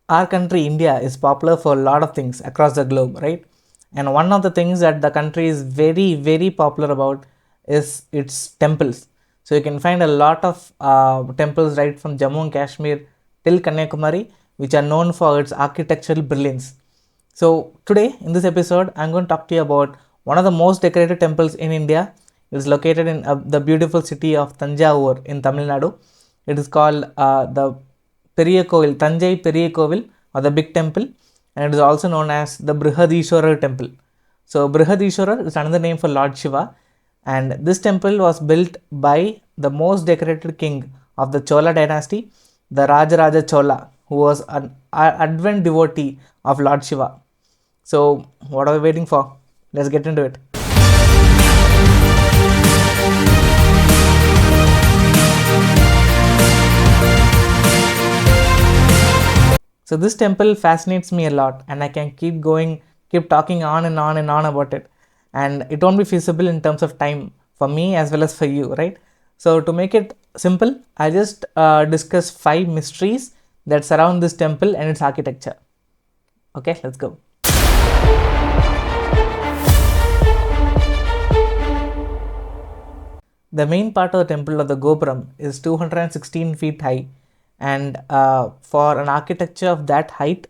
our country, India, is popular for a lot of things across the globe, right? And one of the things that the country is very, very popular about is its temples. So you can find a lot of temples right from Jammu and Kashmir till Kanyakumari, which are known for its architectural brilliance. So today in this episode, I'm going to talk to you about one of the most decorated temples in India. It is located in the beautiful city of Thanjavur in Tamil Nadu. It is called the Periyakovil, Thanjai Periyakovil, or the Big Temple, and it is also known as the Brihadeeshwarar Temple. So Brihadeeshwarar is another name for Lord Shiva, and this temple was built by the most decorated king of the Chola dynasty, the Rajaraja Chola, who was an advent devotee of Lord Shiva. So what are we waiting for? Let's get into it. So this temple fascinates me a lot, and I can keep talking on and on and on about it. And it won't be feasible in terms of time for me as well as for you, right? So to make it simple, I'll just discuss 5 mysteries that surround this temple and its architecture. Okay, let's go. The main part of the temple of the Gopuram is 216 feet high, and for an architecture of that height,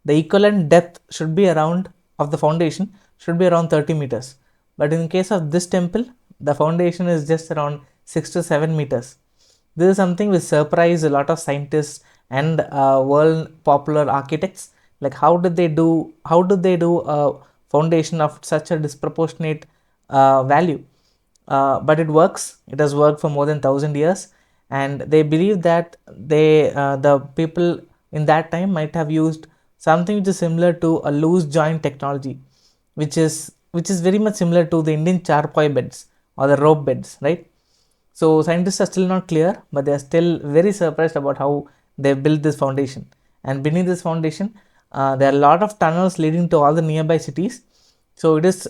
the equivalent depth should be around of the foundation should be around 30 meters. But in case of this temple, the foundation is just around 6 to 7 meters. This is something which surprised a lot of scientists and world popular architects. Like how did they do a foundation of such a disproportionate value? But it works. It has worked for more than 1,000 years, and they believe that the people in that time might have used something which is similar to a loose joint technology, which is very much similar to the Indian charpoy beds or the rope beds, right? So scientists are still not clear, but they are still very surprised about how they built this foundation. And beneath this foundation, there are a lot of tunnels leading to all the nearby cities. So it is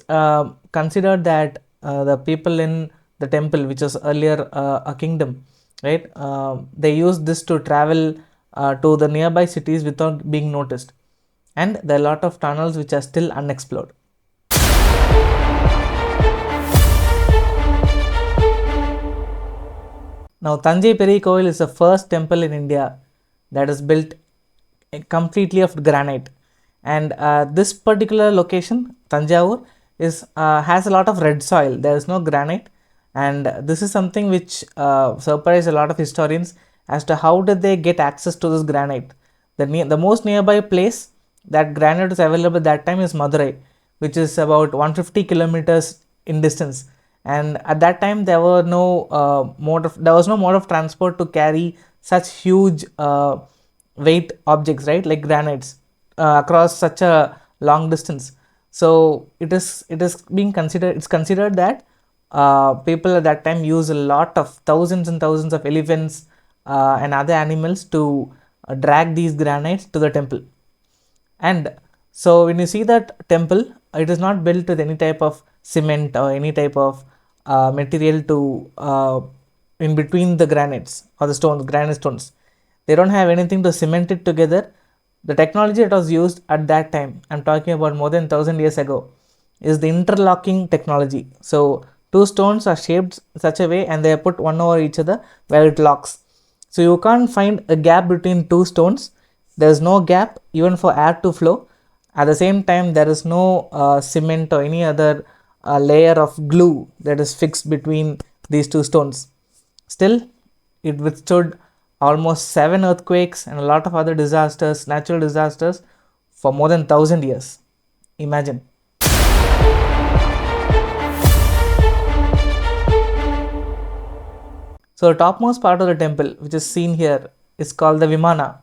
considered that the people in the temple, which was earlier a kingdom, right? They used this to travel to the nearby cities without being noticed. And there are a lot of tunnels which are still unexplored. Now, Thanjai Periyakovil is the first temple in India that is built completely of granite. And this particular location, Thanjavur, has a lot of red soil. There is no granite, and this is something which surprised a lot of historians as to how did they get access to this granite. The most nearby place that granite is available at that time is Madurai, which is about 150 kilometers in distance. And at that time there was no mode of transport to carry such huge weight objects, right, like granites across such a long distance. So it's considered that people at that time use a lot of thousands and thousands of elephants and other animals to drag these granites to the temple. And so when you see that temple, it is not built with any type of cement or any type of material to in between the granites or the granite stones. They don't have anything to cement it together. The technology that was used at that time, I'm talking about more than 1,000 years ago, is the interlocking technology. So two stones are shaped such a way and they are put one over each other where it locks. So you can't find a gap between two stones. There is no gap even for air to flow. At the same time, there is no cement or any other layer of glue that is fixed between these two stones. Still, it withstood almost 7 earthquakes and a lot of other disasters, natural disasters, for more than 1,000 years. Imagine. So the topmost part of the temple, which is seen here, is called the Vimana,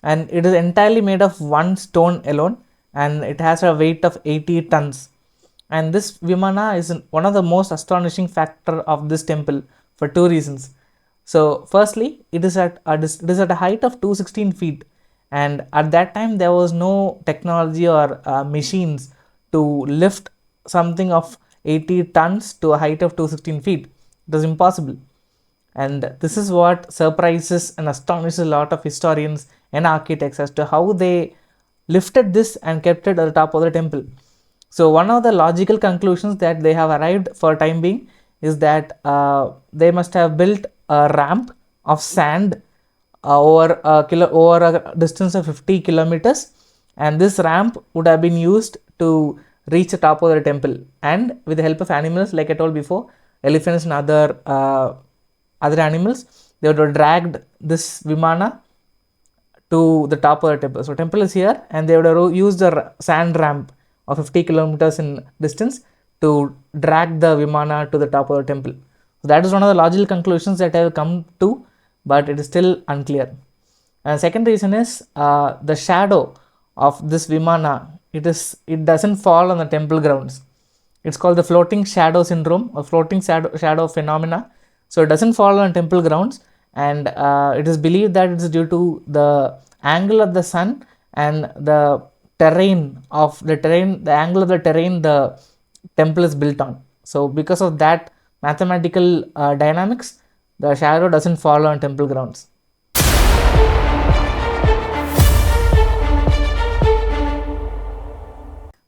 and it is entirely made of one stone alone, and it has a weight of 80 tons. And this Vimana is one of the most astonishing factor of this temple for 2 reasons. So firstly, it is at a height of 216 feet, and at that time there was no technology or machines to lift something of 80 tons to a height of 216 feet. It was impossible. And this is what surprises and astonishes a lot of historians and architects as to how they lifted this and kept it at the top of the temple. So one of the logical conclusions that they have arrived for time being is that they must have built a ramp of sand over a distance of 50 kilometers, and this ramp would have been used to reach the top of the temple, and with the help of animals, like I told before, elephants and other animals, they would have dragged this vimana to the top of the temple. So temple is here, and they would have used the sand ramp of 50 kilometers in distance to drag the vimana to the top of the temple. So that is one of the logical conclusions that I have come to, but it is still unclear. And second reason is the shadow of this vimana. It doesn't fall on the temple grounds. It's called the floating shadow syndrome or floating shadow phenomena. So it doesn't fall on temple grounds, and it is believed that it is due to the angle of the sun and the angle of the terrain the temple is built on. So because of that mathematical dynamics, the shadow doesn't fall on temple grounds.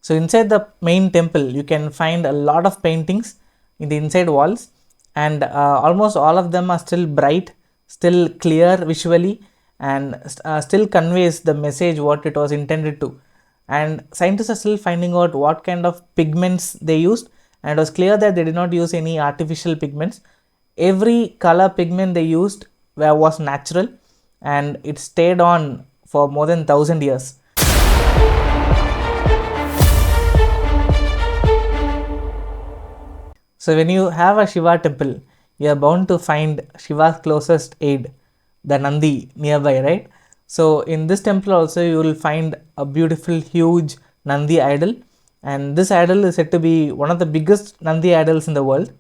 So inside the main temple, you can find a lot of paintings in the inside walls, and almost all of them are still bright, still clear visually, and still conveys the message what it was intended to. And scientists are still finding out what kind of pigments they used, and it was clear that they did not use any artificial pigments. Every color pigment they used was natural, and it stayed on for more than 1,000 years. So when you have a Shiva temple, you are bound to find Shiva's closest aid, the Nandi, nearby, right? So in this temple also you will find a beautiful huge Nandi idol, and this idol is said to be one of the biggest Nandi idols in the world.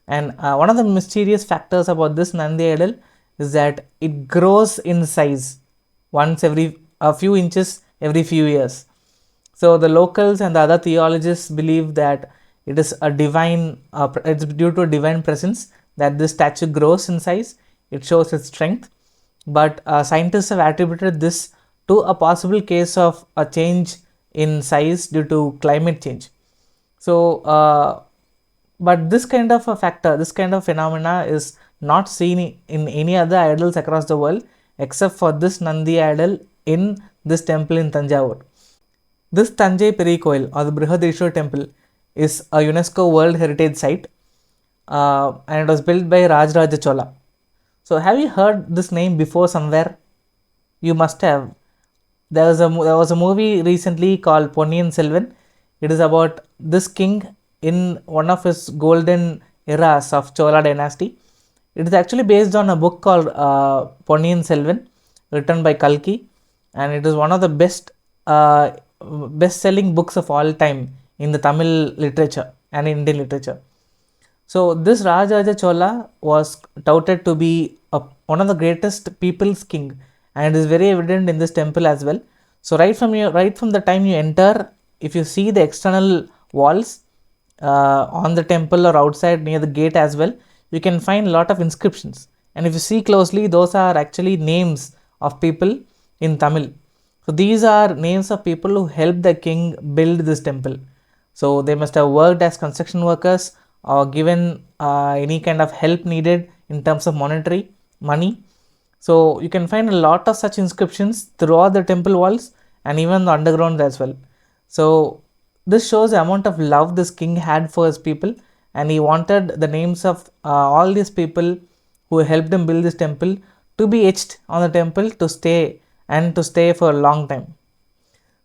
And one of the mysterious factors about this Nandi idol is that it grows in size once every a few inches every few years. So the locals and the other theologists believe that it is a divine, it's due to a divine presence that this statue grows in size. It shows its strength. But scientists have attributed this to a possible case of a change in size due to climate change. So, but this kind of a factor, this kind of phenomena is not seen in any other idols across the world except for this Nandi idol in this temple in Thanjavur. This Thanjai Periyakovil or the Brihadeeshwarar Temple is a UNESCO World Heritage Site, and it was built by Rajaraja Chola. So have you heard this name before somewhere? You must have. There was a movie recently called Ponniyin Selvan. It is about this king in one of his golden eras of Chola dynasty. It is actually based on a book called Ponniyin Selvan, written by Kalki, and it is one of the best-selling books of all time in the Tamil literature and Indian literature. So this Rajaraja Chola was touted to be one of the greatest people's king, and it is very evident in this temple as well. So right from the time you enter, if you see the external walls on the temple or outside near the gate as well, you can find a lot of inscriptions. And if you see closely, those are actually names of people in Tamil. So these are names of people who helped the king build this temple. So they must have worked as construction workers or given any kind of help needed in terms of money. So you can find a lot of such inscriptions throughout the temple walls and even the underground as well. So this shows the amount of love this king had for his people, and he wanted the names of all these people who helped him build this temple to be etched on the temple to stay for a long time.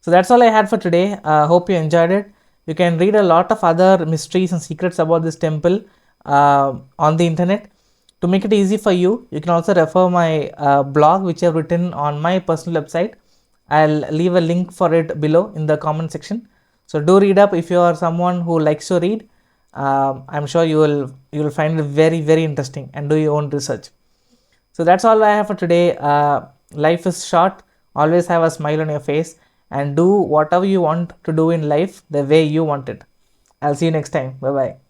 So that's all I had for today. Hope you enjoyed it. You can read a lot of other mysteries and secrets about this temple on the internet. To make it easy for you, you can also refer my blog which I have written on my personal website. I'll leave a link for it below in the comment section. So do read up if you are someone who likes to read. I'm sure you will find it very, very interesting and do your own research. So that's all I have for today. Life is short. Always have a smile on your face and do whatever you want to do in life the way you want it. I'll see you next time. Bye bye.